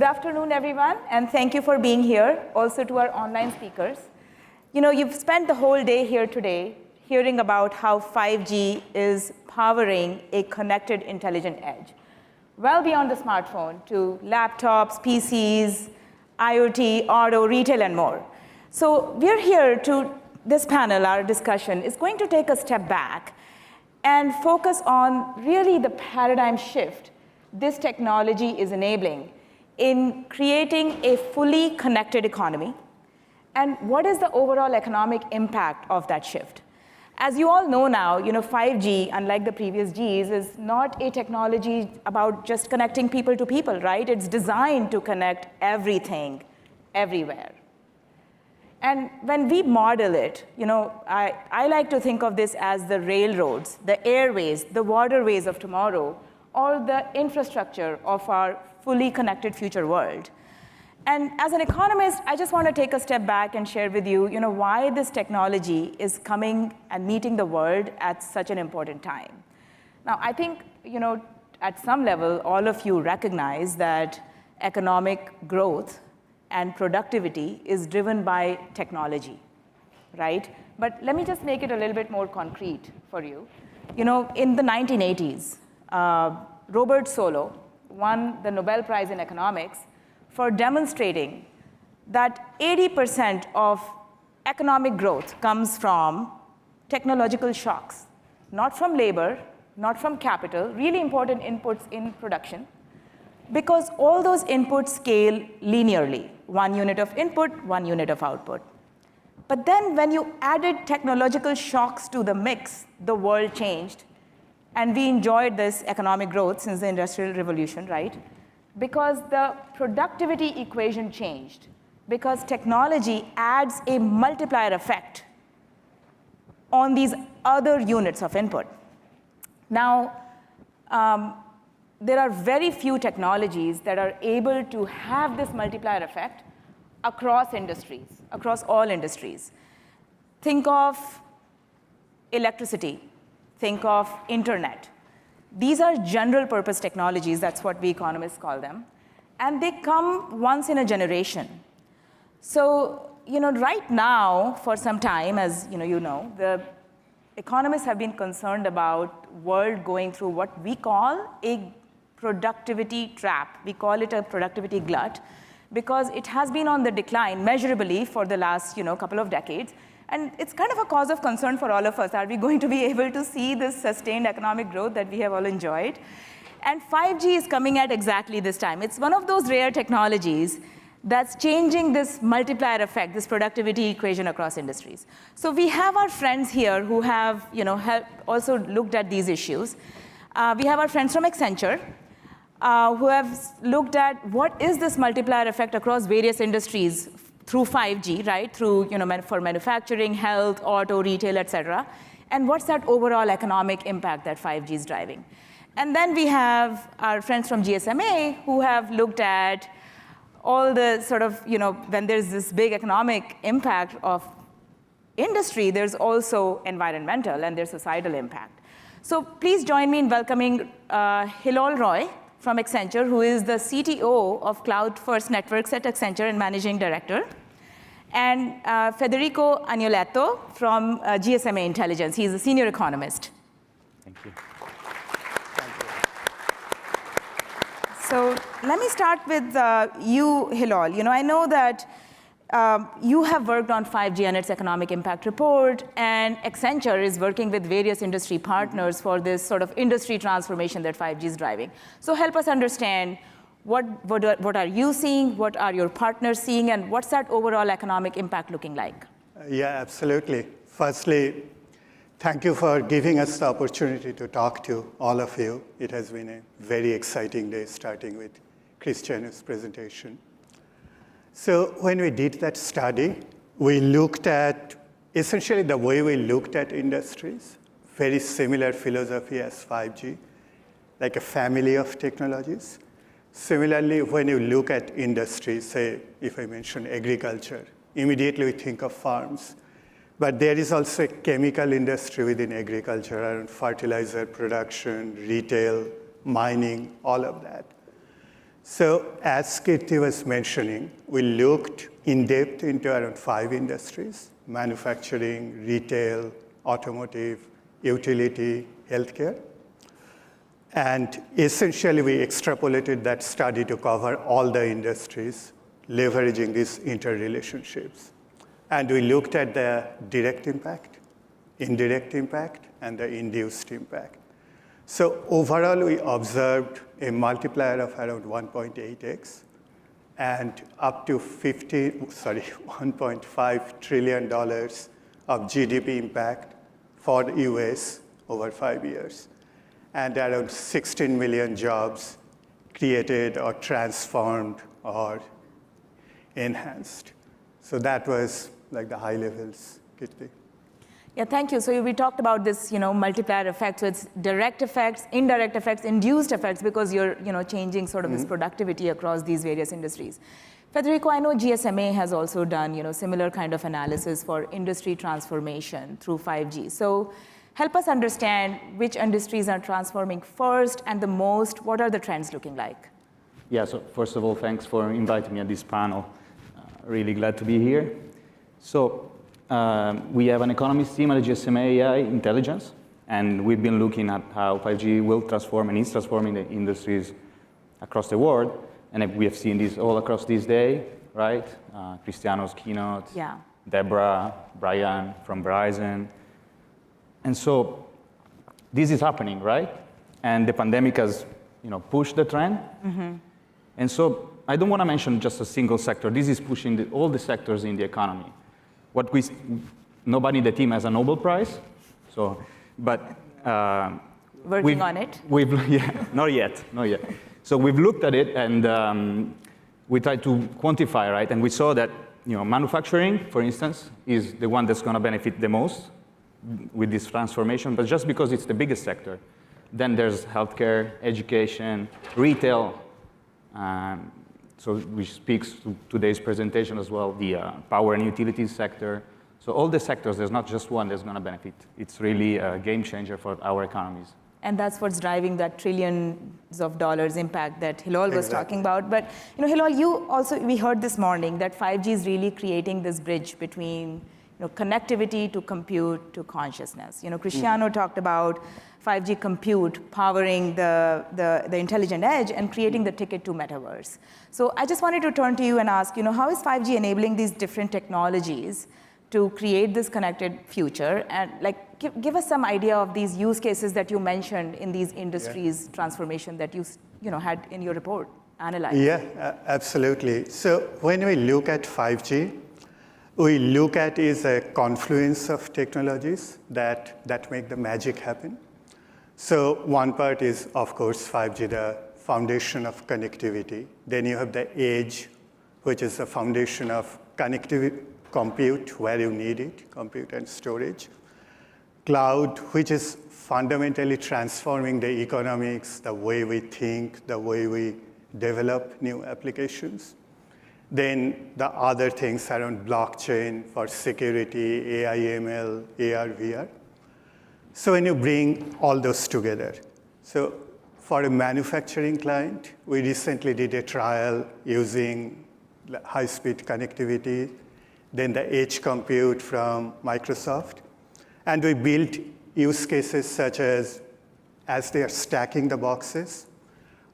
afternoon, everyone, and thank you for being here, also to our online speakers. You know, you've spent the whole day here today hearing about how 5G is powering a connected intelligent edge, well beyond the smartphone to laptops, PCs, IoT, auto, retail, and more. So we're here to, this panel, our discussion, is going to take a step back and focus on really the paradigm shift this technology is enabling in creating a fully connected economy, and what is the overall economic impact of that shift. As you all know now, 5G, unlike the previous Gs, is not a technology about just connecting people to people, right? It's designed to connect everything, everywhere. And when we model it, I like to think of this as the railroads, the airways, the waterways of tomorrow, or the infrastructure of our fully connected future world. And as an economist, I just want to take a step back and share with you, why this technology is coming and meeting the world at such an important time. Now, I think, at some level, all of you recognize that economic growth and productivity is driven by technology, right? But let me just make it a little bit more concrete for you. In the 1980s, Robert Solow won the Nobel Prize in Economics for demonstrating that 80% of economic growth comes from technological shocks, not from labor, not from capital, really important inputs in production, because all those inputs scale linearly, 1 unit of input, 1 unit of output. But then when you added technological shocks to the mix, the world changed, and we enjoyed this economic growth since the Industrial Revolution, right? Because the productivity equation changed, because technology adds a multiplier effect on these other units of input. Now, there are very few technologies that are able to have this multiplier effect across industries, across all industries. Think of electricity. Think of internet. These are general purpose technologies, that's what we economists call them, and they come once in a generation. So, right now, for some time, as the economists have been concerned about world going through what we call a productivity trap. We call it a productivity glut, because it has been on the decline measurably for the last, couple of decades. And it's kind of a cause of concern for all of us. Are we going to be able to see this sustained economic growth that we have all enjoyed? And 5G is coming at exactly this time. It's one of those rare technologies that's changing this multiplier effect, this productivity equation across industries. So we have our friends here who have, have also looked at these issues. We have our friends from Accenture, who have looked at what is this multiplier effect across various industries through 5G, right? Through, for manufacturing, health, auto, retail, et cetera. And what's that overall economic impact that 5G is driving? And then we have our friends from GSMA who have looked at all the sort of, when there's this big economic impact of industry, there's also environmental and there's societal impact. So please join me in welcoming Hilal Roy from Accenture, who is the CTO of Cloud First Networks at Accenture and Managing Director, and Federico Agnoletto from GSMA Intelligence. He's a senior economist. Thank you. So let me start with you, Hilal. I know that you have worked on 5G and its economic impact report, and Accenture is working with various industry partners for this sort of industry transformation that 5G is driving. So help us understand what are you seeing, what are your partners seeing, and what's that overall economic impact looking like? Yeah, absolutely. Firstly, thank you for giving us the opportunity to talk to all of you. It has been a very exciting day, starting with Cristiano's presentation. So when we did that study, we looked at, essentially the way we looked at industries, very similar philosophy as 5G, like a family of technologies. Similarly, when you look at industries, say, if I mention agriculture, immediately we think of farms. But there is also a chemical industry within agriculture, around fertilizer production, retail, mining, all of that. So as Kirti was mentioning, we looked in depth into around 5 industries: manufacturing, retail, automotive, utility, healthcare. And essentially, we extrapolated that study to cover all the industries, leveraging these interrelationships. And we looked at the direct impact, indirect impact, and the induced impact. So overall, we observed a multiplier of around 1.8x and up to $1.5 trillion of GDP impact for the US over 5 years, and around 16 million jobs created or transformed or enhanced. So that was like the high levels, Kirti. Yeah, thank you. So we talked about this, multiplier effect. So it's direct effects, indirect effects, induced effects, because you're, changing sort of this productivity across these various industries. Federico, I know GSMA has also done, similar kind of analysis for industry transformation through 5G. So help us understand which industries are transforming first and the most. What are the trends looking like? Yeah, so first of all, thanks for inviting me at this panel. Really glad to be here. So we have an economist team at GSMA AI Intelligence, and we've been looking at how 5G will transform and is transforming the industries across the world. And we have seen this all across this day, right? Cristiano's keynote, yeah. Deborah, Brian from Verizon. And so this is happening, right? And the pandemic has pushed the trend. Mm-hmm. And so I don't want to mention just a single sector. This is pushing all the sectors in the economy. Nobody in the team has a Nobel Prize, but working on it. Not yet. So we've looked at it and we tried to quantify, right? And we saw that manufacturing, for instance, is the one that's going to benefit the most with this transformation, but just because it's the biggest sector. Then there's healthcare, education, retail. So which speaks to today's presentation as well, the power and utilities sector. So all the sectors, there's not just one that's going to benefit. It's really a game changer for our economies. And that's what's driving that trillions of dollars impact that Hilal was talking about. But Hilal, we heard this morning that 5G is really creating this bridge between connectivity to compute to consciousness. Cristiano talked about 5G compute powering the intelligent edge and creating the ticket to metaverse. So I just wanted to turn to you and ask, how is 5G enabling these different technologies to create this connected future? And give us some idea of these use cases that you mentioned in these industries transformation that you had in your report analyzed. Yeah, absolutely. So when we look at 5G, we look at is a confluence of technologies that make the magic happen. So one part is, of course, 5G, the foundation of connectivity. Then you have the edge, which is the foundation of connectivity, compute where you need it, compute and storage. Cloud, which is fundamentally transforming the economics, the way we think, the way we develop new applications. Then the other things around blockchain for security, AI, ML, AR, VR. So when you bring all those together, so for a manufacturing client, we recently did a trial using high-speed connectivity, then the edge compute from Microsoft. And we built use cases such as they are stacking the boxes,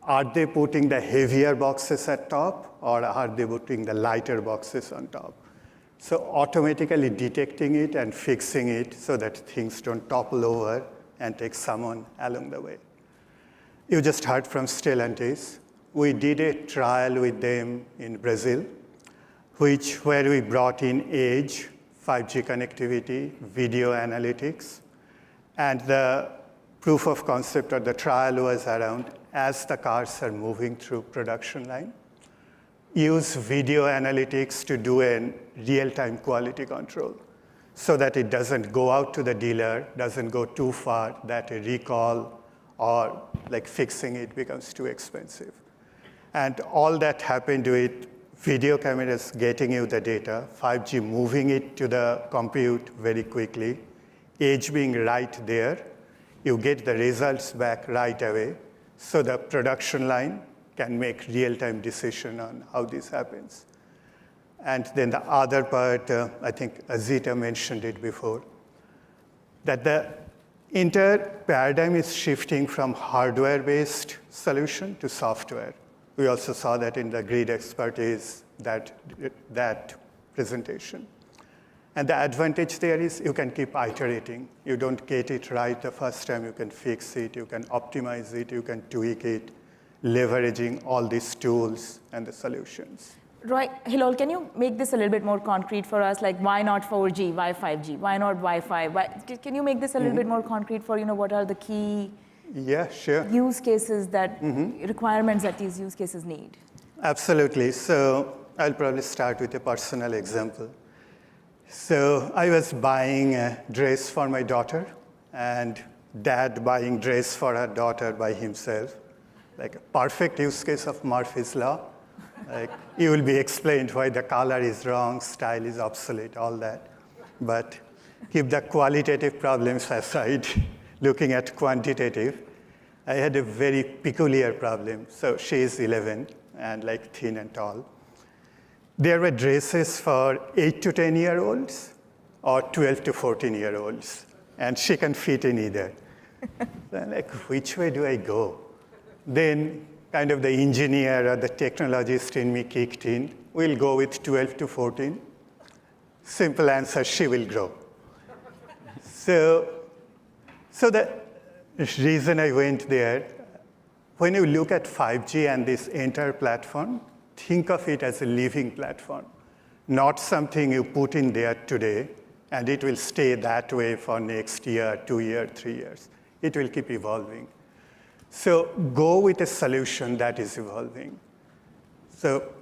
are they putting the heavier boxes at top, or are they putting the lighter boxes on top? So automatically detecting it and fixing it so that things don't topple over and take someone along the way. You just heard from Stellantis. We did a trial with them in Brazil, where we brought in edge, 5G connectivity, video analytics, and the proof of concept or the trial was around as the cars are moving through production line, use video analytics to do a real-time quality control so that it doesn't go out to the dealer, doesn't go too far, that a recall or fixing it becomes too expensive. And all that happened with video cameras getting you the data, 5G moving it to the compute very quickly, edge being right there, you get the results back right away. So the production line can make real-time decision on how this happens. And then the other part, I think Azita mentioned it before, that the entire paradigm is shifting from hardware-based solution to software. We also saw that in the grid expertise, that presentation. And the advantage there is you can keep iterating. You don't get it right the first time, you can fix it, you can optimize it, you can tweak it, leveraging all these tools and the solutions. Roy, Hilal, can you make this a little bit more concrete for us? Like, why not 4G? Why 5G? Why not Wi-Fi? Can you make this a little bit more concrete for, what are the key use cases that, requirements that these use cases need? Absolutely. So I'll probably start with a personal example. So I was buying a dress for my daughter, and dad buying dress for her daughter by himself. Like a perfect use case of Murphy's Law. Like, it will be explained why the color is wrong, style is obsolete, all that. But keep the qualitative problems aside, looking at quantitative, I had a very peculiar problem. So she is 11 and like thin and tall. There were dresses for 8 to 10-year-olds or 12 to 14-year-olds, and she can fit in either. So I'm like, which way do I go? Then kind of the engineer or the technologist in me kicked in. We'll go with 12 to 14. Simple answer, she will grow. So the reason I went there, when you look at 5G and this entire platform, think of it as a living platform, not something you put in there today, and it will stay that way for next year, 2 years, 3 years. It will keep evolving. So go with a solution that is evolving. So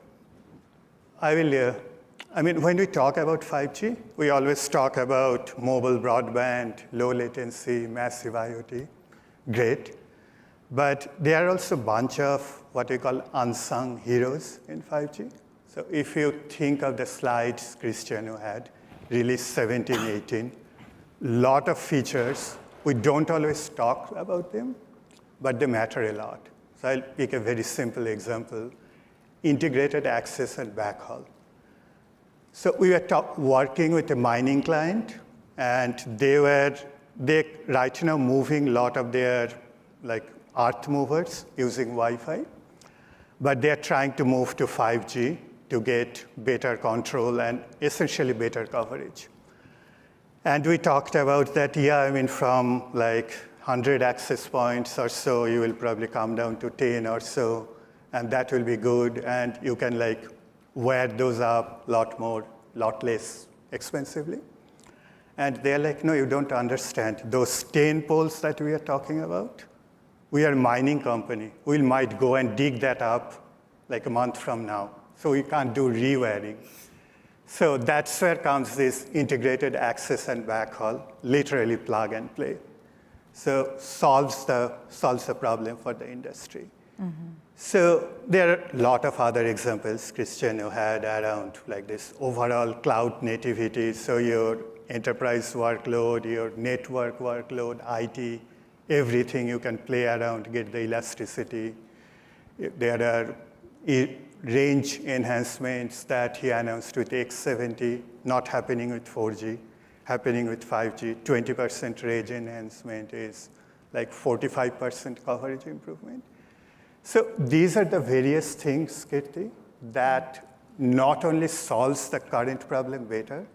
when we talk about 5G, we always talk about mobile broadband, low latency, massive IoT. Great. But there are also a bunch of what we call unsung heroes in 5G. So if you think of the slides Cristiano had, release 17, 18, lot of features. We don't always talk about them, but they matter a lot. So I'll pick a very simple example, integrated access and backhaul. So we were working with a mining client, and they right now moving a lot of their earth movers using Wi-Fi, but they're trying to move to 5G to get better control and essentially better coverage. And we talked about that, from 100 access points or so, you will probably come down to 10 or so, and that will be good, and you can wear those up a lot less expensively. And they're like, no, you don't understand. Those 10 poles that we are talking about, we are a mining company. We might go and dig that up a month from now. So we can't do rewiring. So that's where comes this integrated access and backhaul, literally plug and play. So solves the problem for the industry. Mm-hmm. So there are a lot of other examples Cristiano had around this overall cloud nativity. So your enterprise workload, your network workload, IT, everything you can play around, get the elasticity. There are range enhancements that he announced with X70, not happening with 4G, happening with 5G. 20% range enhancement is 45% coverage improvement. So these are the various things, Kirti, that not only solves the current problem better,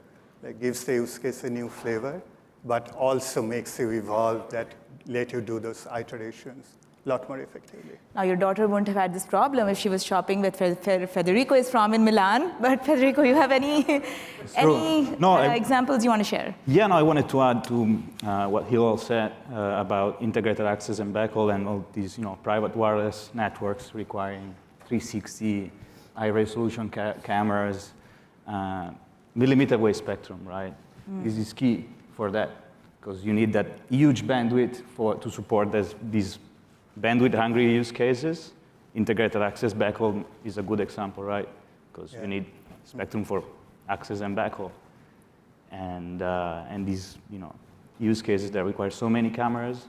gives the use case a new flavor, but also makes you evolve, that let you do those iterations a lot more effectively. Now, your daughter wouldn't have had this problem if she was shopping with Federico is from in Milan. But Federico, you have any examples you want to share? Yeah, no, I wanted to add to what Hilal said about integrated access and backhaul and all these, private wireless networks requiring 360 high-resolution cameras, millimeter wave spectrum, right? This is key for that, because you need that huge bandwidth to support these bandwidth-hungry use cases. Integrated access backhaul is a good example, right? Because you need spectrum for access and backhaul, and these use cases that require so many cameras,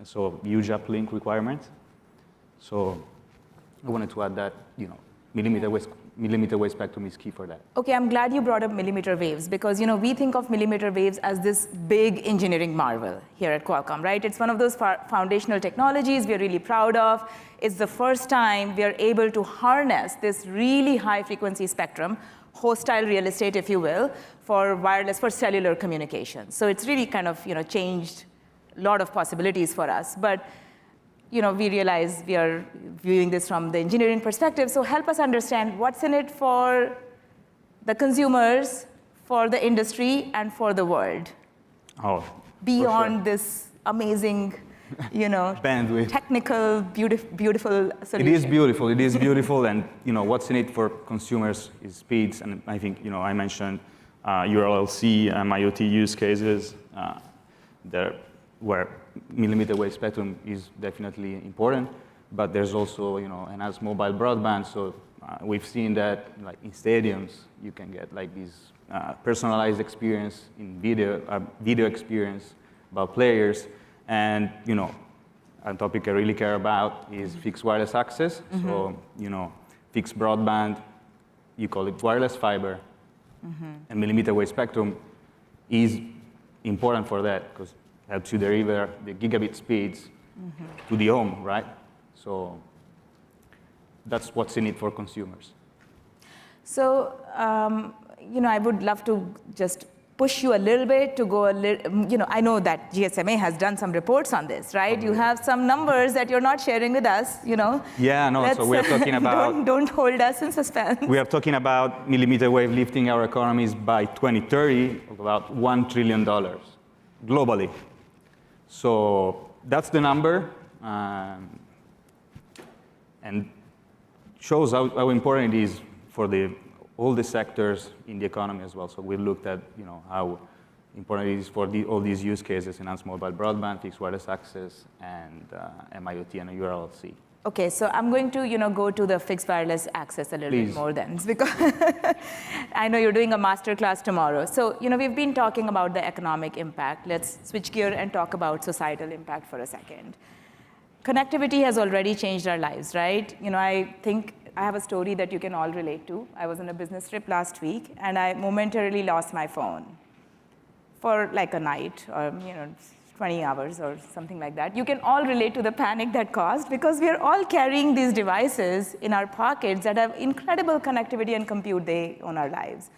so huge uplink requirements. So I wanted to add that, millimeter wave spectrum is key for that. Okay, I'm glad you brought up millimeter waves because we think of millimeter waves as this big engineering marvel here at Qualcomm, right? It's one of those foundational technologies we're really proud of. It's the first time we are able to harness this really high frequency spectrum, hostile real estate, if you will, for wireless, for cellular communication. So it's really kind of changed a lot of possibilities for us. But we realize we are viewing this from the engineering perspective. So help us understand what's in it for the consumers, for the industry, and for the world. Oh, beyond this amazing, bandwidth, technical, beautiful solution. It is beautiful. It is beautiful, and what's in it for consumers is speeds. And I think I mentioned URLC and IoT use cases there, where millimeter wave spectrum is definitely important, but there's also enhanced mobile broadband. So we've seen that like in stadiums you can get like this personalized experience in video experience about players, and a topic I really care about is fixed wireless access. Mm-hmm. So fixed broadband, you call it wireless fiber, mm-hmm. and millimeter wave spectrum is important for that because helps you deliver the gigabit speeds mm-hmm. to the home, right? So that's what's in it for consumers. So, I would love to just push you a little bit to go a little, I know that GSMA has done some reports on this, right? You have some numbers that you're not sharing with us, Yeah, no, so we're talking about... don't hold us in suspense. We are talking about millimeter wave lifting our economies by 2030 of about $1 trillion globally. So that's the number, and shows how important it is for all the sectors in the economy as well. So we looked at how important it is for all these use cases: enhanced mobile broadband, fixed wireless access, and MIoT and URLC. Okay, so I'm going to go to the fixed wireless access a little bit more then, because I know you're doing a masterclass tomorrow. So we've been talking about the economic impact. Let's switch gear and talk about societal impact for a second. Connectivity has already changed our lives, right? I think I have a story that you can all relate to. I was on a business trip last week, and I momentarily lost my phone for like a night, or 20 hours or something like that. You can all relate to the panic that caused, because we are all carrying these devices in our pockets that have incredible connectivity and compute they on our lives.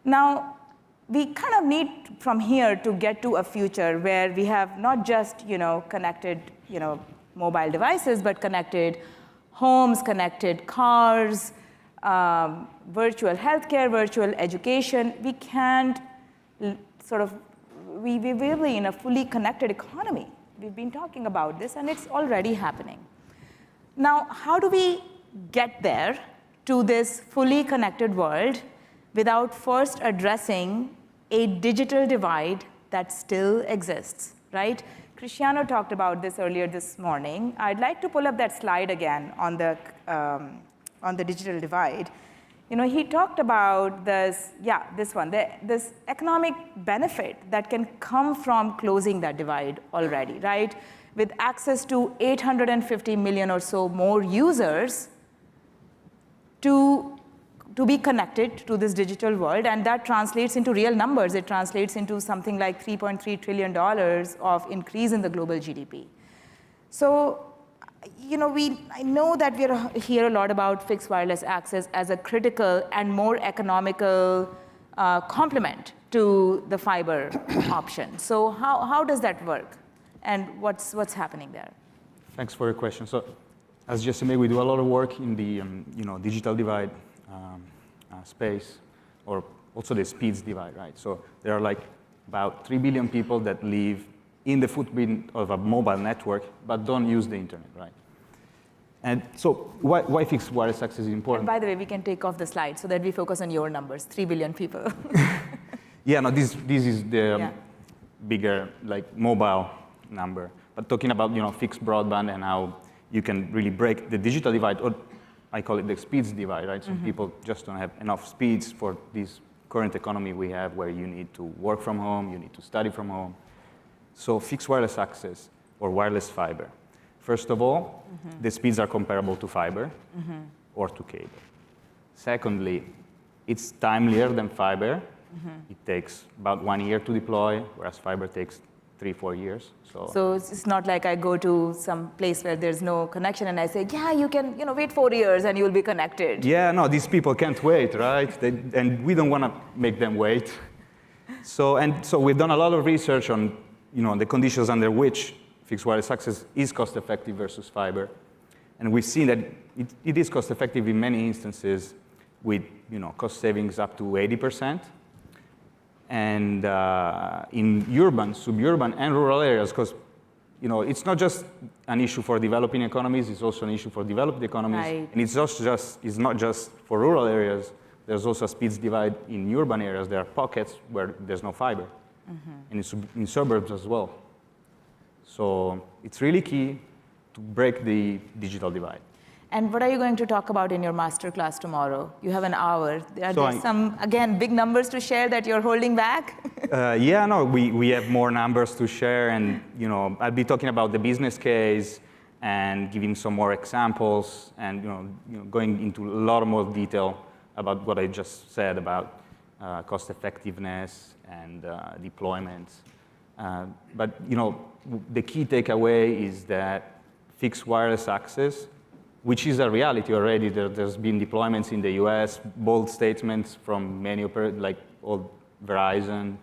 Now, we kind of need from here to get to a future where we have not just connected mobile devices, but connected homes, connected cars, virtual healthcare, virtual education. We can't we will be in a fully connected economy. We've been talking about this, and it's already happening. Now, how do we get there to this fully connected world without first addressing a digital divide that still exists, right? Cristiano talked about this earlier this morning. I'd like to pull up that slide again on the digital divide. He talked about this one, this economic benefit that can come from closing that divide already, right? With access to 850 million or so more users to be connected to this digital world, and that translates into real numbers. It translates into something like $3.3 trillion of increase in the global GDP. So, I know that we hear a lot about fixed wireless access as a critical and more economical complement to the fiber option. So how does that work, and what's happening there? Thanks for your question. So, as GSMA, we do a lot of work in the digital divide space, or also the speeds divide, right? So there are like about 3 billion people that live in the footprint of a mobile network, but don't use the internet, right? And so why fixed wireless access is important? And by the way, we can take off the slide so that we focus on your numbers, 3 billion people. Yeah, no, this is the bigger, like, mobile number. But talking about, fixed broadband and how you can really break the digital divide, or I call it the speeds divide, right? So people just don't have enough speeds for this current economy we have, where you need to work from home, you need to study from home. So fixed wireless access, or wireless fiber. First of all, the speeds are comparable to fiber or to cable. Secondly, it's timelier than fiber. It takes about 1 year to deploy, whereas fiber takes 3-4 years. So it's not like I go to some place where there's no connection and I say, yeah, you can wait 4 years and you'll be connected. Yeah, no, these people can't wait, right? And we don't want to make them wait. So we've done a lot of research on the conditions under which fixed wireless access is cost-effective versus fiber. And we've seen that it is cost-effective in many instances with cost savings up to 80%. And in urban, suburban, and rural areas, because it's not just an issue for developing economies, it's also an issue for developed economies. Right. And it's not just for rural areas. There's also a speeds divide in urban areas. There are pockets where there's no fiber, and in suburbs as well. So it's really key to break the digital divide. And what are you going to talk about in your master class tomorrow? You have an hour. Are So there some, again, big numbers to share that you're holding back? Yeah, no, we have more numbers to share, and I'll be talking about the business case and giving some more examples, and going into a lot more detail about what I just said about cost effectiveness and deployments. But the key takeaway is that fixed wireless access, which is a reality already. There's been deployments in the US, bold statements from many operators, like all Verizon,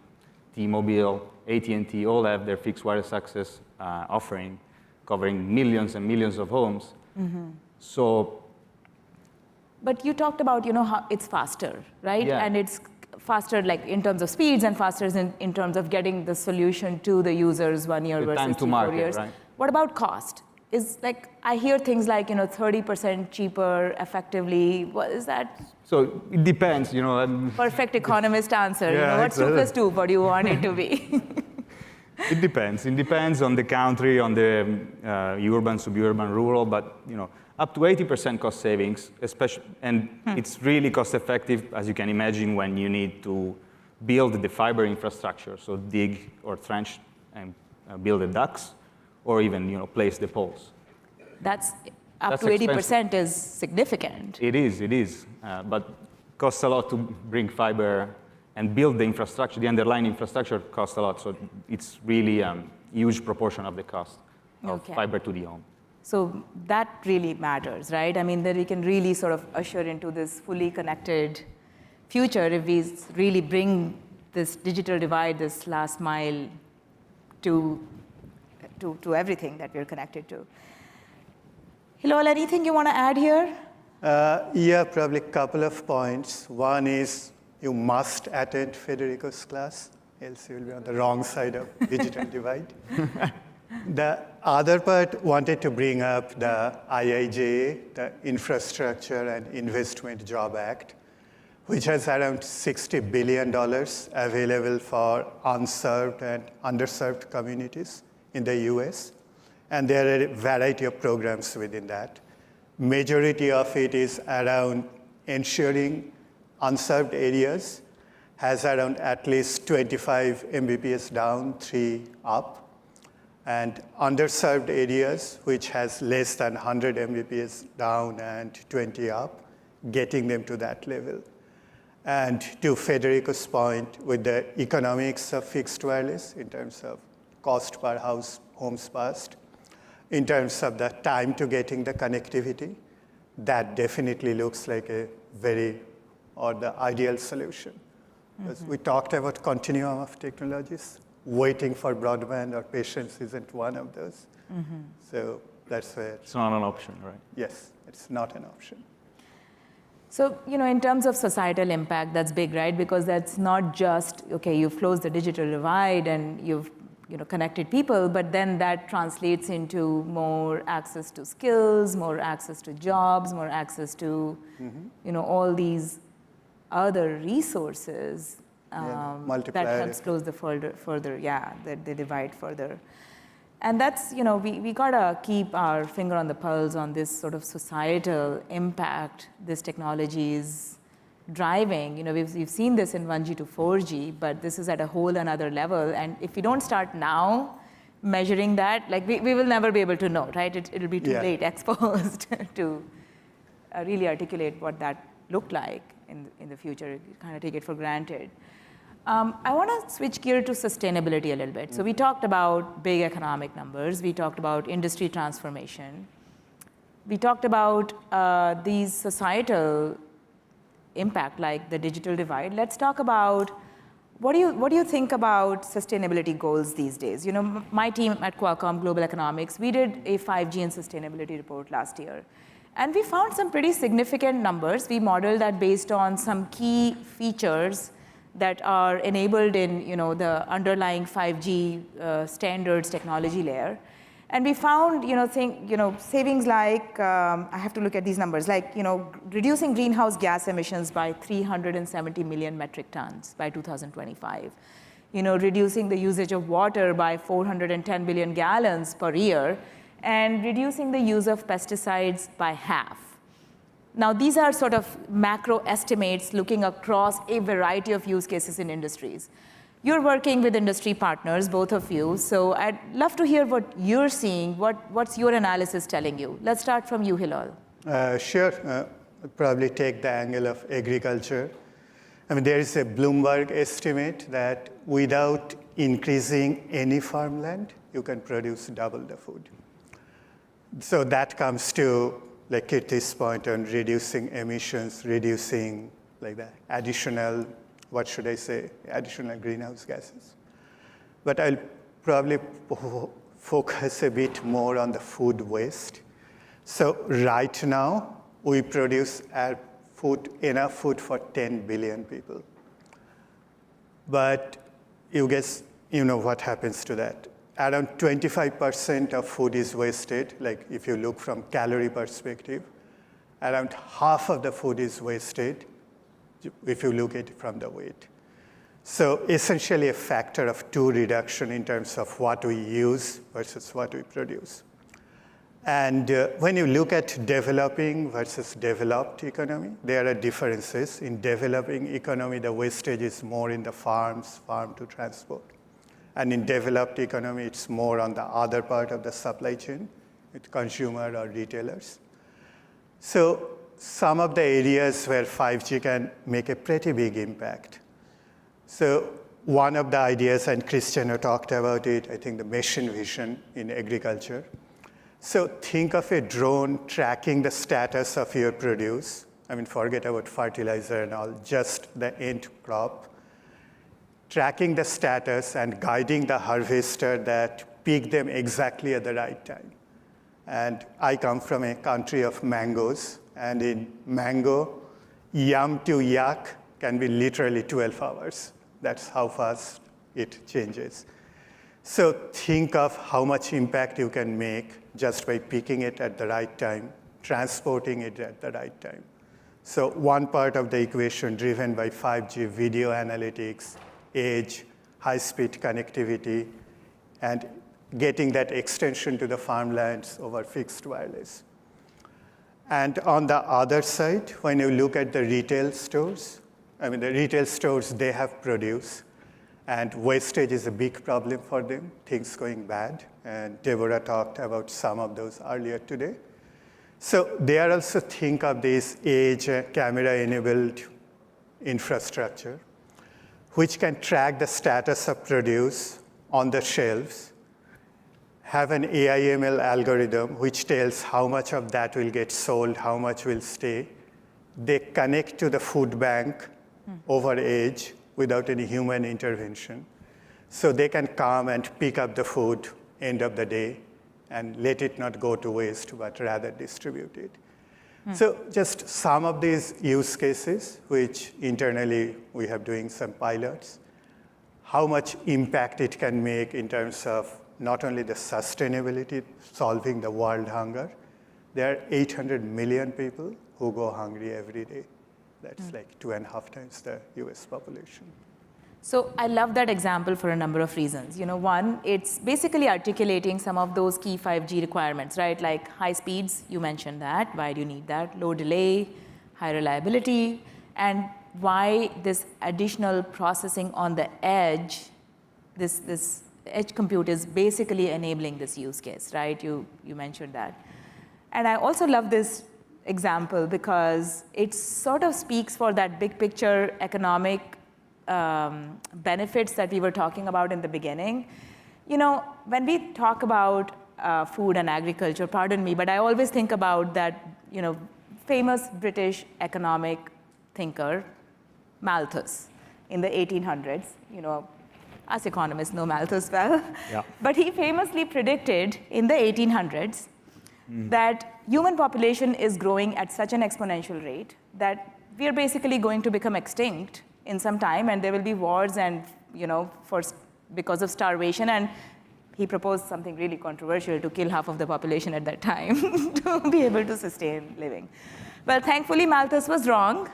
T-Mobile, AT&T, all have their fixed wireless access offering, covering millions and millions of homes. But you talked about, how it's faster, right? Yeah. And it's faster, like in terms of speeds, and faster in terms of getting the solution to the users 1 year The versus time to 3-4 market, years. right? What about cost? Is I hear things like 30% cheaper effectively. What is that? So it depends, Perfect economist answer. Yeah, What's 2 + 2? What do you want it to be? It depends. It depends on the country, on the urban, suburban, rural, but up to 80% cost savings, especially, and it's really cost effective, as you can imagine, when you need to build the fiber infrastructure, so dig or trench and build the ducts, or even place the poles. That's up That's to 80% expensive. is significant. It is, but costs a lot to bring fiber and build the infrastructure. The underlying infrastructure costs a lot, so it's really a huge proportion of the cost of fiber to the home. So that really matters, right? I mean, that we can really sort of usher into this fully connected future if we really bring this digital divide, this last mile, to everything that we're connected to. Hilal, anything you want to add here? Yeah, probably a couple of points. One is you must attend Federico's class, else you will be on the wrong side of digital divide. The other part wanted to bring up the IIJA, the Infrastructure and Investment Job Act, which has around $60 billion available for unserved and underserved communities in the US. And there are a variety of programs within that. Majority of it is around ensuring unserved areas has around at least 25 Mbps down, 3 up. And underserved areas, which has less than 100 Mbps down and 20 up, getting them to that level. And to Federico's point, with the economics of fixed wireless in terms of cost per homes passed, in terms of the time to getting the connectivity, that definitely looks like the ideal solution. Because we talked about continuum of technologies. Waiting for broadband or patience isn't one of those. So that's where. It's not an option, right? Yes, it's not an option. So, in terms of societal impact, that's big, right? Because that's not just, okay, you've closed the digital divide and you've connected people, but then that translates into more access to skills, more access to jobs, more access to, all these other resources. That helps close the the divide further. And that's, we gotta keep our finger on the pulse on this sort of societal impact this technology is driving. We've seen this in 1G to 4G, but this is at a whole another level. And if we don't start now, measuring that, like we will never be able to know, right? It'll be too Yeah. late exposed to really articulate what that looked like in the future. You kind of take it for granted. I want to switch gear to sustainability a little bit. So we talked about big economic numbers. We talked about industry transformation. We talked about these societal impact, like the digital divide. Let's talk about what do you think about sustainability goals these days? You know, my team at Qualcomm Global Economics, we did a 5G and sustainability report last year. And we found some pretty significant numbers. We modeled that based on some key features that are enabled in, you know, the underlying 5G standards technology layer. And we found, savings like, I have to look at these numbers, like, reducing greenhouse gas emissions by 370 million metric tons by 2025. Reducing the usage of water by 410 billion gallons per year, and reducing the use of pesticides by half. Now, these are sort of macro estimates looking across a variety of use cases in industries. You're working with industry partners, both of you, so I'd love to hear what you're seeing, what's your analysis telling you? Let's start from you, Hilal. Sure. I'll probably take the angle of agriculture. I mean, there is a Bloomberg estimate that without increasing any farmland, you can produce double the food. So that comes to, like Kirti's point on reducing emissions, reducing like the additional, what should I say, additional greenhouse gases. But I'll probably focus a bit more on the food waste. So right now, we produce enough food for 10 billion people. But you guess, you know what happens to that. Around 25% of food is wasted, like if you look from calorie perspective. Around half of the food is wasted if you look at it from the weight. So essentially a factor of 2 reduction in terms of what we use versus what we produce. And when you look at developing versus developed economy, there are differences. In developing economy, the wastage is more in the farms, farm to transport. And in developed economy, it's more on the other part of the supply chain with consumer or retailers. So some of the areas where 5G can make a pretty big impact. So one of the ideas, and Cristiano talked about it, I think the machine vision in agriculture. So think of a drone tracking the status of your produce. I mean, forget about fertilizer and all, just the end crop. Tracking the status and guiding the harvester that pick them exactly at the right time. And I come from a country of mangoes, and in mango, yam to yak can be literally 12 hours. That's how fast it changes. So think of how much impact you can make just by picking it at the right time, transporting it at the right time. So one part of the equation driven by 5G, video analytics, edge, high-speed connectivity, and getting that extension to the farmlands over fixed wireless. And on the other side, when you look at the retail stores, I mean, the retail stores, they have produce, and wastage is a big problem for them, things going bad. And Deborah talked about some of those earlier today. So they are also think of this edge camera-enabled infrastructure, which can track the status of produce on the shelves, have an AI/ML algorithm which tells how much of that will get sold, how much will stay. They connect to the food bank over edge without any human intervention. So they can come and pick up the food end of the day and let it not go to waste, but rather distribute it. So just some of these use cases, which internally we have doing some pilots, how much impact it can make in terms of not only the sustainability, solving the world hunger. There are 800 million people who go hungry every day. That's like 2.5 times the US population. So I love that example for a number of reasons. One, it's basically articulating some of those key 5G requirements, right? Like high speeds, you mentioned that. Why do you need that? Low delay, high reliability, and why this additional processing on the edge, this edge compute is basically enabling this use case, right? You mentioned that. And I also love this example because it sort of speaks for that big picture economic benefits that we were talking about in the beginning. You know, when we talk about food and agriculture, pardon me, but I always think about that, you know, famous British economic thinker, Malthus, in the 1800s. You know, us economists know Malthus well. Yeah. But he famously predicted in the 1800s that human population is growing at such an exponential rate that we are basically going to become extinct in some time, and there will be wars and, you know, because of starvation. And he proposed something really controversial, to kill half of the population at that time to be able to sustain living. Well, thankfully, Malthus was wrong.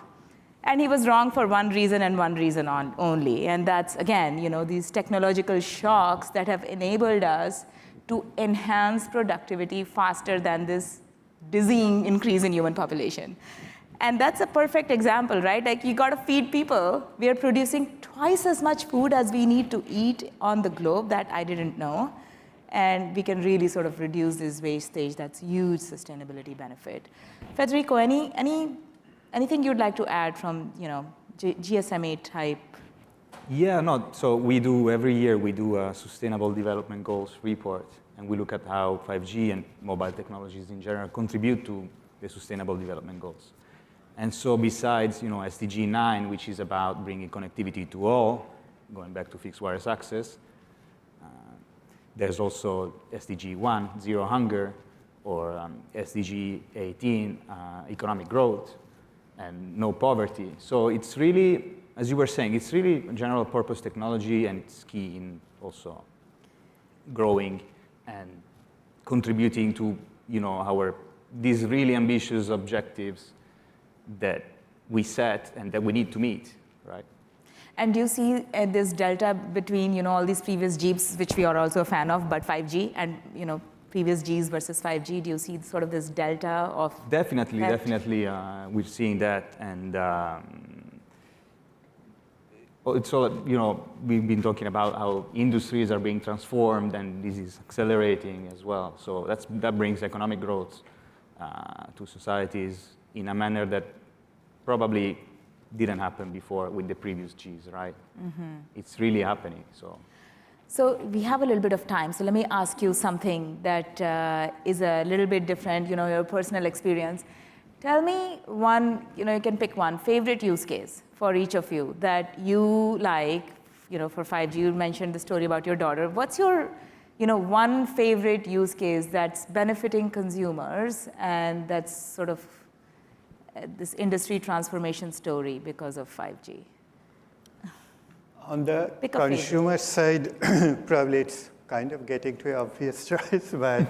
And he was wrong for one reason and one reason only. And that's, again, you know, these technological shocks that have enabled us to enhance productivity faster than this dizzying increase in human population. And that's a perfect example, right? Like, you got to feed people. We are producing twice as much food as we need to eat on the globe. That I didn't know. And we can really sort of reduce this wastage. That's huge sustainability benefit. Federico, anything you'd like to add from, you know, GSMA type? Yeah, no. So every year we do a Sustainable Development Goals report, and we look at how 5G and mobile technologies in general contribute to the Sustainable Development Goals. And so besides, you know, SDG 9, which is about bringing connectivity to all, going back to fixed wireless access, there's also SDG 1, Zero Hunger, or SDG 18, Economic Growth, and no poverty. So it's really, as you were saying, it's really a general purpose technology, and it's key in also growing and contributing to, you know, these really ambitious objectives that we set and that we need to meet, right? And do you see this delta between, you know, all these previous Gs, which we are also a fan of, but 5G, and, you know, previous Gs versus 5G? Do you see sort of this delta of Definitely, effect? definitely. We're seeing that, and it's all, you know, we've been talking about how industries are being transformed, and this is accelerating as well. So that brings economic growth to societies in a manner that probably didn't happen before with the previous Gs, right? Mm-hmm. It's really happening. So we have a little bit of time, so let me ask you something that is a little bit different, you know, your personal experience. Tell me one, you know, you can pick one favorite use case for each of you that you like, you know, for 5G. You mentioned the story about your daughter. What's your, you know, one favorite use case that's benefiting consumers and that's sort of this industry transformation story because of 5G? On the consumer side, probably it's kind of getting to an obvious choice, but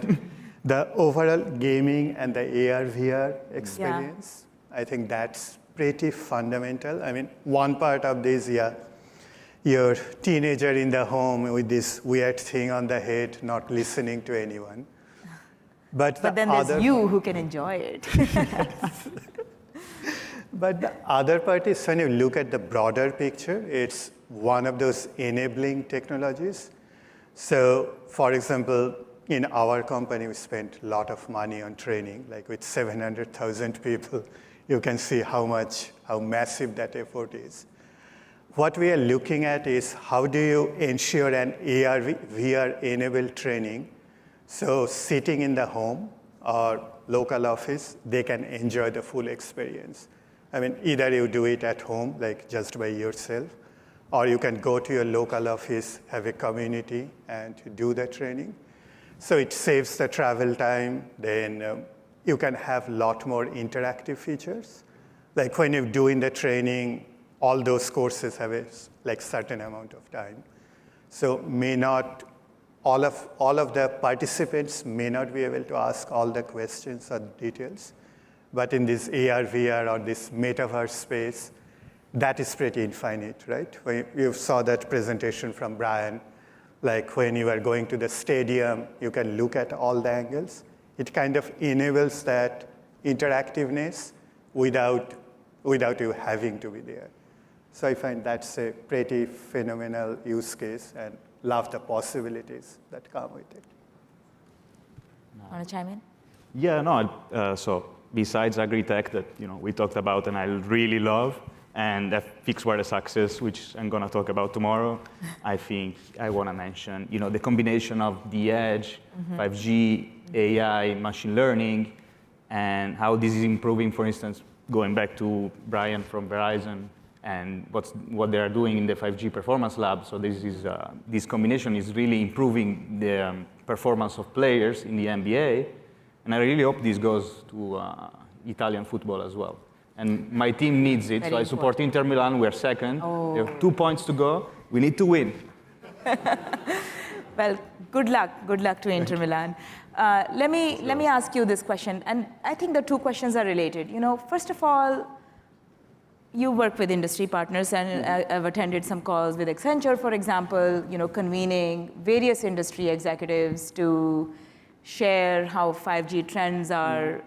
the overall gaming and the AR/VR experience, I think that's pretty fundamental. I mean, one part of this, your teenager in the home with this weird thing on the head, not listening to anyone. But then there's you who can enjoy it. But the other part is, when you look at the broader picture, it's one of those enabling technologies. So, for example, in our company, we spent a lot of money on training, like with 700,000 people. You can see how massive that effort is. What we are looking at is, how do you ensure an AR/VR enabled training, so sitting in the home or local office, they can enjoy the full experience. I mean, either you do it at home, like just by yourself, or you can go to your local office, have a community, and do the training. So it saves the travel time. Then you can have a lot more interactive features. Like when you're doing the training, all those courses have a certain amount of time. So all of the participants may not be able to ask all the questions or details. But in this AR/VR or this metaverse space, that is pretty infinite, right? You saw that presentation from Brian, like when you are going to the stadium, you can look at all the angles. It kind of enables that interactiveness without you having to be there. So I find that's a pretty phenomenal use case, and love the possibilities that come with it. Want to chime in? Yeah, no. So besides agri-tech that we talked about and I really love, and fixed wireless access, which I'm going to talk about tomorrow, I think I want to mention the combination of the edge, 5G, AI, machine learning, and how this is improving. For instance, going back to Brian from Verizon and what they are doing in the 5G performance lab. So this combination is really improving the performance of players in the NBA, and I really hope this goes to Italian football as well. And my team needs it, so I support Inter Milan. We're second. We have 2 points to go. We need to win. Well, good luck. Good luck to Inter Milan. Let me ask you this question, and I think the two questions are related. First of all, you work with industry partners, and I've attended some calls with Accenture, for example, convening various industry executives to share how 5G trends are,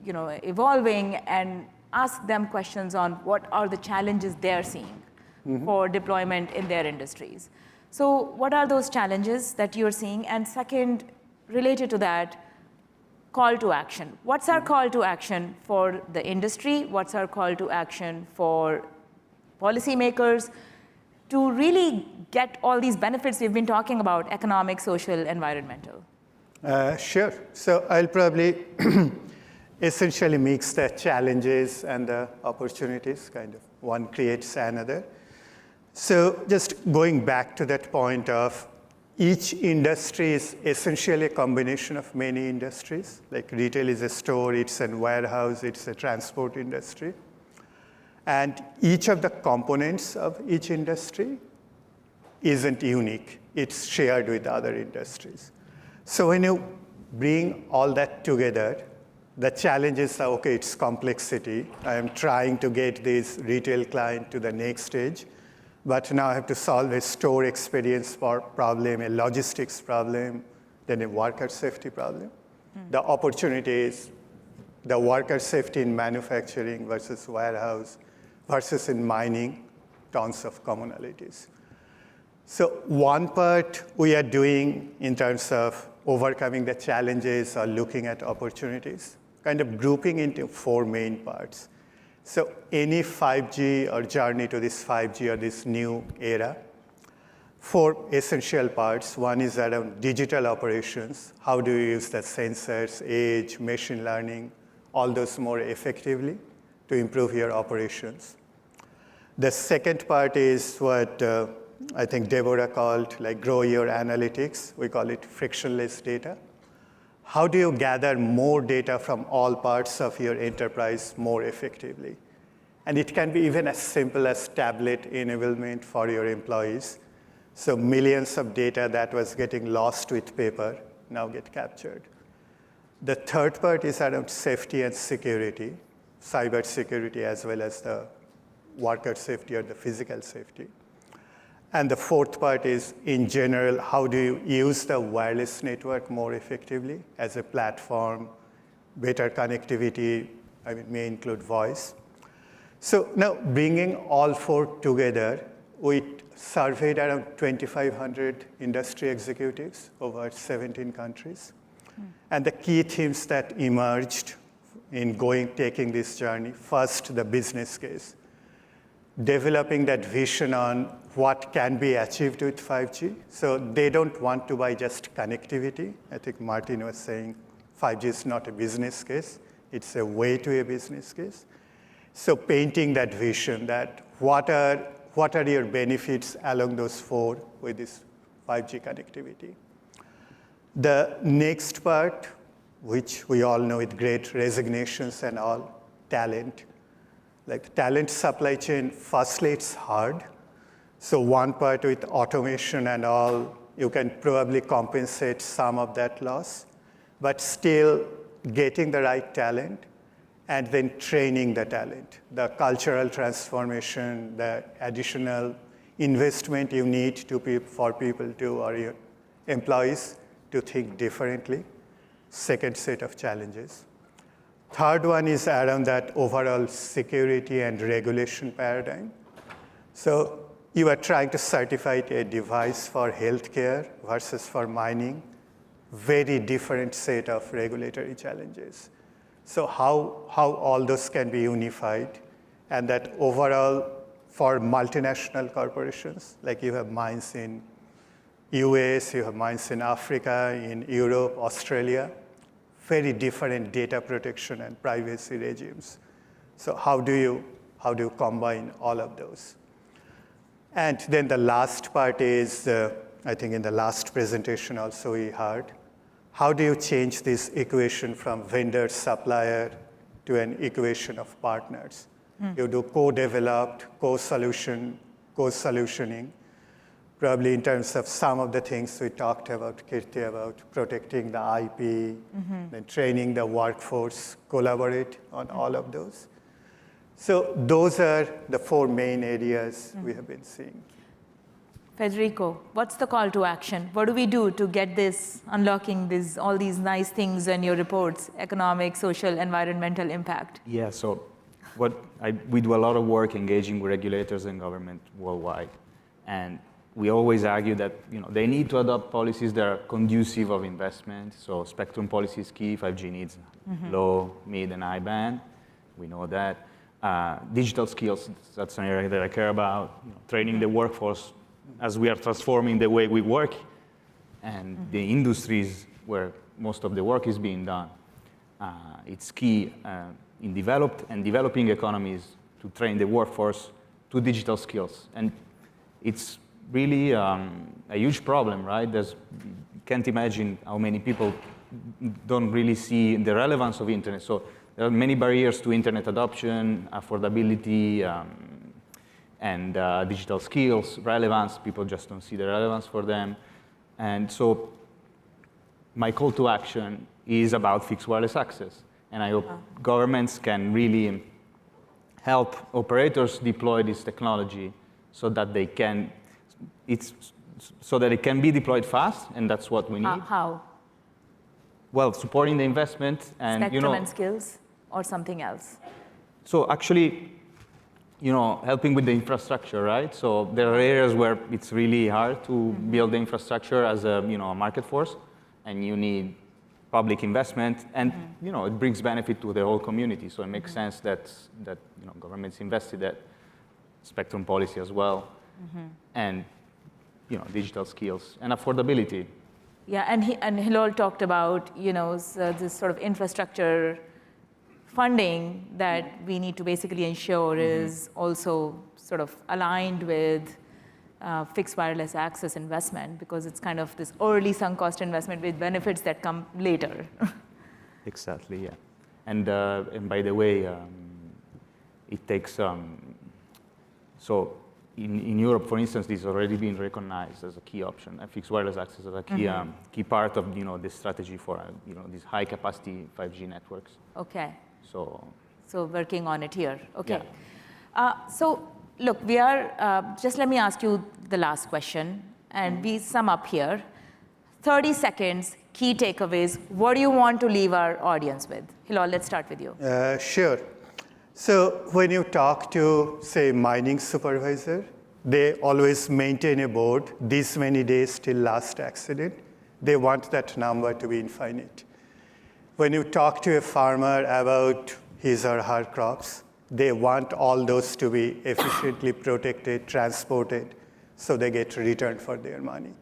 evolving, and ask them questions on what are the challenges they're seeing for deployment in their industries. So what are those challenges that you're seeing? And second, related to that, call to action. What's our call to action for the industry? What's our call to action for policymakers to really get all these benefits we've been talking about, economic, social, environmental? Sure. So I'll probably essentially mix the challenges and the opportunities, kind of one creates another. So just going back to that point of each industry is essentially a combination of many industries. Like retail is a store, it's a warehouse, it's a transport industry. And each of the components of each industry isn't unique. It's shared with other industries. So when you bring all that together, the challenge is, okay, it's complexity. I am trying to get this retail client to the next stage, but now I have to solve a store experience problem, a logistics problem, then a worker safety problem. The opportunity is the worker safety in manufacturing versus warehouse versus in mining, tons of commonalities. So one part we are doing in terms of overcoming the challenges or looking at opportunities, kind of grouping into 4 main parts. So any 5G or journey to this 5G or this new era, 4 essential parts. One is around digital operations. How do you use the sensors, edge, machine learning, all those more effectively to improve your operations? The second part is what I think Deborah called like grow your analytics. We call it frictionless data. How do you gather more data from all parts of your enterprise more effectively? And it can be even as simple as tablet enablement for your employees. So millions of data that was getting lost with paper now get captured. The third part is around safety and security, cyber security as well as the worker safety or the physical safety. And the fourth part is, in general, how do you use the wireless network more effectively as a platform, better connectivity, may include voice. So now bringing all 4 together, we surveyed around 2,500 industry executives over 17 countries. And the key themes that emerged in taking this journey, first, the business case. Developing that vision on what can be achieved with 5G. So they don't want to buy just connectivity. I think Martin was saying 5G is not a business case. It's a way to a business case. So painting that vision, that what are your benefits along those 4 with this 5G connectivity. The next part, which we all know with great resignations and all, talent. Like the talent supply chain, firstly, it's hard. So one part with automation and all, you can probably compensate some of that loss, but still getting the right talent and then training the talent, the cultural transformation, the additional investment you need for people to, or your employees to think differently. Second set of challenges. Third one is around that overall security and regulation paradigm. So you are trying to certify a device for healthcare versus for mining, very different set of regulatory challenges. So how all those can be unified, and that overall for multinational corporations, like you have mines in US, you have mines in Africa, in Europe, Australia, very different data protection and privacy regimes. So how do you combine all of those? And then the last part is, I think in the last presentation also we heard, how do you change this equation from vendor supplier to an equation of partners? You do co-developed, co-solutioning, probably in terms of some of the things we talked about, Kirti, about protecting the IP, then training the workforce, collaborate on all of those. So those are the 4 main areas we have been seeing. Federico, what's the call to action? What do we do to get this, unlocking all these nice things in your reports, economic, social, environmental impact? Yeah, so we do a lot of work engaging with regulators and government worldwide. And we always argue that they need to adopt policies that are conducive of investment. So spectrum policy is key. 5G needs low, mid, and high band. We know that. Digital skills, that's an area that I care about. Training the workforce as we are transforming the way we work and the industries where most of the work is being done. It's key in developed and developing economies to train the workforce to digital skills. And it's really a huge problem, right? You can't imagine how many people don't really see the relevance of internet. So there are many barriers to internet adoption, affordability, and digital skills, relevance. People just don't see the relevance for them. And so my call to action is about fixed wireless access. And I hope governments can really help operators deploy this technology so that it can be deployed fast, and that's what we need. How? Well, supporting the investment and Spectrum and skills, or something else? So actually, helping with the infrastructure, right? So there are areas where it's really hard to build the infrastructure as a market force, and you need public investment, and it brings benefit to the whole community. So it makes sense that governments invested that spectrum policy as well, and digital skills and affordability. Yeah, and Hilal talked about this sort of infrastructure funding that we need to basically ensure is also sort of aligned with fixed wireless access investment, because it's kind of this early sunk cost investment with benefits that come later. Exactly, yeah. And by the way, it takes, so in Europe, for instance, this has already been recognized as a key option, and fixed wireless access as a key part of the strategy for these high capacity 5G networks. Okay. So working on it here. Okay. Yeah. So look, we are, just let me ask you the last question, and we sum up here. 30 seconds, key takeaways. What do you want to leave our audience with? Hilal, let's start with you. Sure. So when you talk to, say, mining supervisor, they always maintain a board this many days till last accident. They want that number to be infinite. When you talk to a farmer about his or her crops, they want all those to be efficiently protected, transported, so they get returned for their money.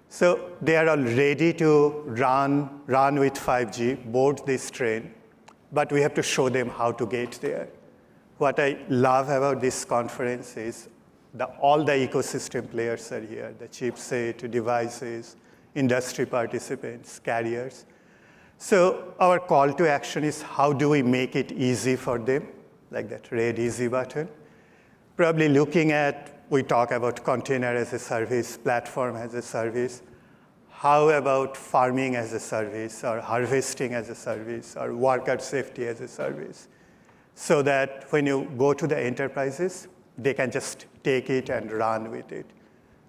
So they are all ready to run with 5G, board this train, but we have to show them how to get there. What I love about this conference is all the ecosystem players are here, the chipset, devices, industry participants, carriers. So our call to action is, how do we make it easy for them, like that red easy button? Probably looking at, we talk about container as a service, platform as a service. How about farming as a service, or harvesting as a service, or worker safety as a service? So that when you go to the enterprises, they can just take it and run with it.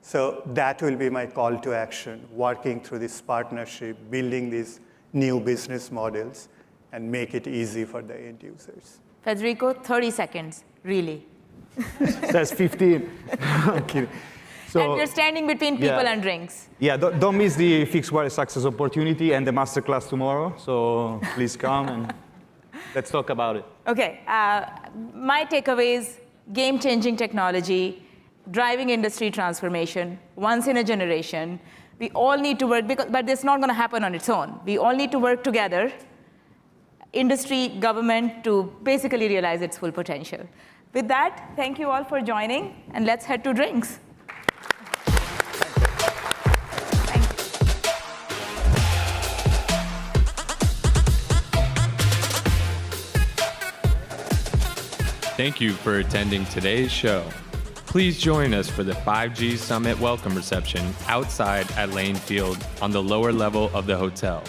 So that will be my call to action, working through this partnership, building these new business models, and make it easy for the end users. Federico, 30 seconds, really. It says 15. I'm kidding. And we're standing between people yeah. and drinks. Yeah, don't miss the fixed wireless access opportunity and the masterclass tomorrow. So please come and let's talk about it. Okay, my takeaways, game-changing technology, driving industry transformation, once in a generation. We all need to work, but it's not going to happen on its own. We all need to work together, industry, government, to basically realize its full potential. With that, thank you all for joining, and let's head to drinks. Thank you for attending today's show. Please join us for the 5G Summit welcome reception outside at Lane Field on the lower level of the hotel.